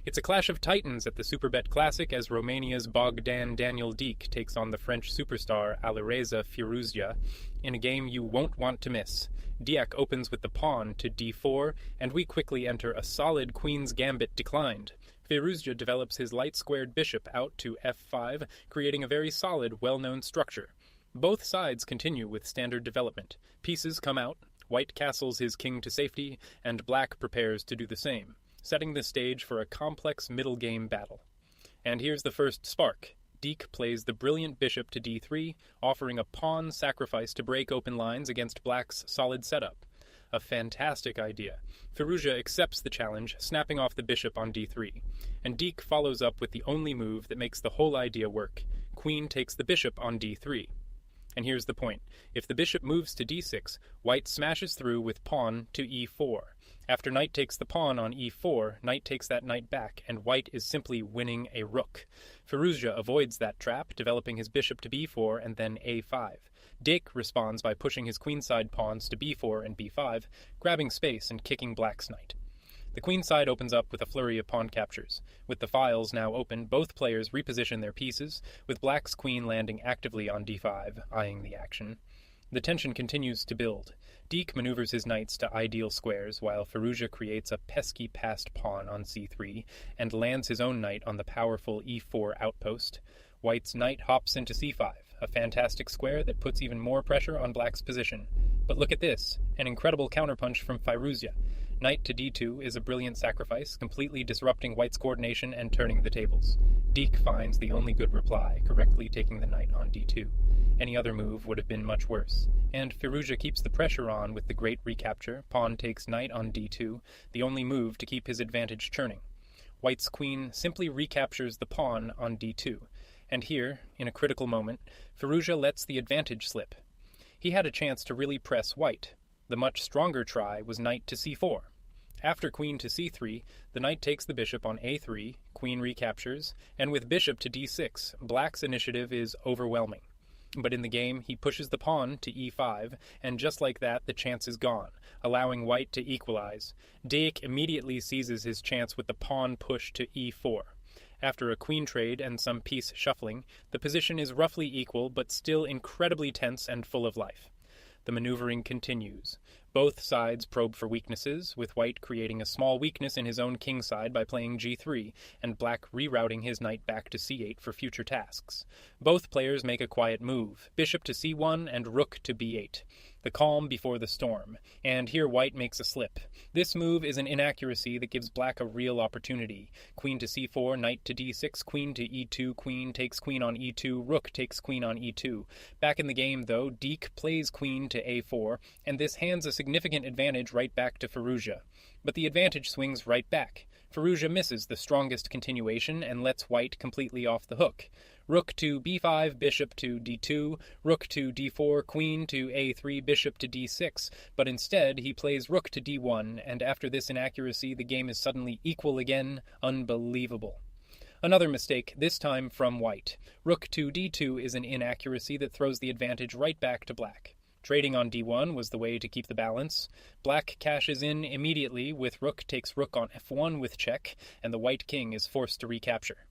It's a clash of titans at the Superbet Classic as Romania's Bogdan-Daniel Deac takes on the French superstar Alireza Firouzja in a game you won't want to miss. Deac opens with the pawn to d4, and we quickly enter a solid queen's gambit declined. Firouzja develops his light-squared bishop out to f5, creating a very solid, well-known structure. Both sides continue with standard development. Pieces come out, white castles his king to safety, and black prepares to do the same, setting the stage for a complex middle-game battle. And here's the first spark. Deac plays the brilliant bishop to d3, offering a pawn sacrifice to break open lines against black's solid setup. A fantastic idea. Firouzja accepts the challenge, snapping off the bishop on d3. And Deac follows up with the only move that makes the whole idea work. Queen takes the bishop on d3. And here's the point. If the bishop moves to d6, white smashes through with pawn to e4. After knight takes the pawn on e4, knight takes that knight back, and white is simply winning a rook. Firouzja avoids that trap, developing his bishop to b4 and then a5. Deac responds by pushing his queenside pawns to b4 and b5, grabbing space and kicking black's knight. The queenside opens up with a flurry of pawn captures. With the files now open, both players reposition their pieces, with black's queen landing actively on d5, eyeing the action. The tension continues to build. Deac maneuvers his knights to ideal squares, while Firouzja creates a pesky passed pawn on c3, and lands his own knight on the powerful e4 outpost. White's knight hops into c5, a fantastic square that puts even more pressure on black's position. But look at this, an incredible counterpunch from Firouzja. Knight to d2 is a brilliant sacrifice, completely disrupting white's coordination and turning the tables. Deac finds the only good reply, correctly taking the knight on d2. Any other move would have been much worse. And Firouzja keeps the pressure on with the great recapture. Pawn takes knight on d2, the only move to keep his advantage churning. White's queen simply recaptures the pawn on d2. And here, in a critical moment, Firouzja lets the advantage slip. He had a chance to really press white. The much stronger try was knight to c4. After queen to c3, the knight takes the bishop on a3, queen recaptures, and with bishop to d6, black's initiative is overwhelming. But in the game, he pushes the pawn to e5, and just like that, the chance is gone, allowing white to equalize. Deac immediately seizes his chance with the pawn push to e4. After a queen trade and some piece shuffling, the position is roughly equal, but still incredibly tense and full of life. The maneuvering continues. Both sides probe for weaknesses, with white creating a small weakness in his own king side by playing g3, and black rerouting his knight back to c8 for future tasks. Both players make a quiet move, bishop to c1 and rook to b8. The calm before the storm, and here white makes a slip. This move is an inaccuracy that gives black a real opportunity. Queen to c4, knight to d6, queen to e2, queen takes queen on e2, rook takes queen on e2. Back in the game, though, Deac plays queen to a4, and this hands a significant advantage right back to Firouzja. But the advantage swings right back. Firouzja misses the strongest continuation and lets white completely off the hook. Rook to b5, bishop to d2, rook to d4, queen to a3, bishop to d6, but instead he plays rook to d1, and after this inaccuracy the game is suddenly equal again. Unbelievable. Another mistake, this time from white. Rook to d2 is an inaccuracy that throws the advantage right back to black. Trading on d1 was the way to keep the balance. Black cashes in immediately with rook takes rook on f1 with check, and the white king is forced to recapture.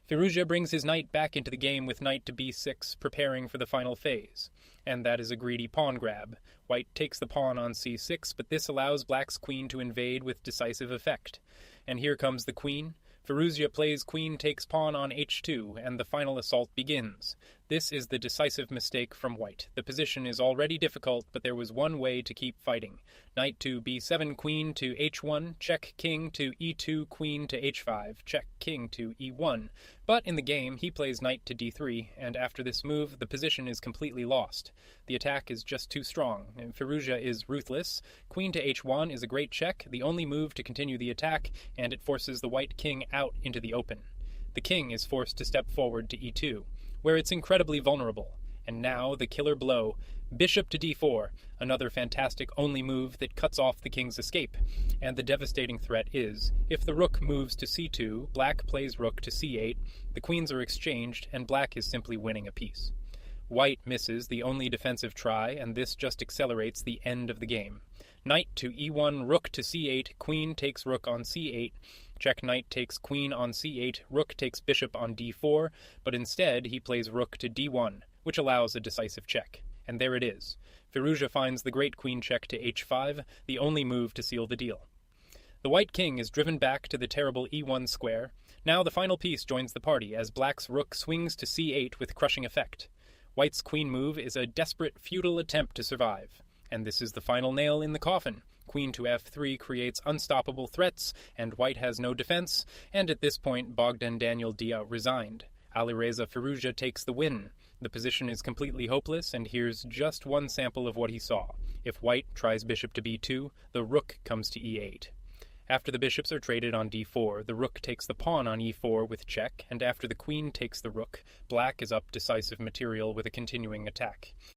Firouzja brings his knight back into the game with knight to b6, preparing for the final phase. And that is a greedy pawn grab. White takes the pawn on c6, but this allows black's queen to invade with decisive effect. And here comes the queen. Firouzja plays queen takes pawn on h2, and the final assault begins. This is the decisive mistake from white. The position is already difficult, but there was one way to keep fighting. Knight to b7, queen to h1, check king to e2, queen to h5, check king to e1. But in the game, he plays knight to d3, and after this move, the position is completely lost. The attack is just too strong, and Firouzja is ruthless. Queen to h1 is a great check, the only move to continue the attack, and it forces the white king out into the open. The king is forced to step forward to e2, where it's incredibly vulnerable. And now the killer blow, bishop to d4, another fantastic only move that cuts off the king's escape. And the devastating threat is, if the rook moves to c2, black plays rook to c8, the queens are exchanged, and black is simply winning a piece. White misses the only defensive try, and this just accelerates the end of the game. Knight to e1, rook to c8, queen takes rook on c8, Check knight takes queen on c8, rook takes bishop on d4, but instead he plays rook to d1, which allows a decisive check. And there it is. Firouzja finds the great queen check to h5, the only move to seal the deal. The white king is driven back to the terrible e1 square. Now the final piece joins the party as black's rook swings to c8 with crushing effect. White's queen move is a desperate, futile attempt to survive. And this is the final nail in the coffin. Queen to f3 creates unstoppable threats, and white has no defense, and at this point Bogdan-Daniel Deac resigned. Alireza Firouzja takes the win. The position is completely hopeless, and here's just one sample of what he saw. If white tries bishop to b2, the rook comes to e8. After the bishops are traded on d4, the rook takes the pawn on e4 with check, and after the queen takes the rook, black is up decisive material with a continuing attack.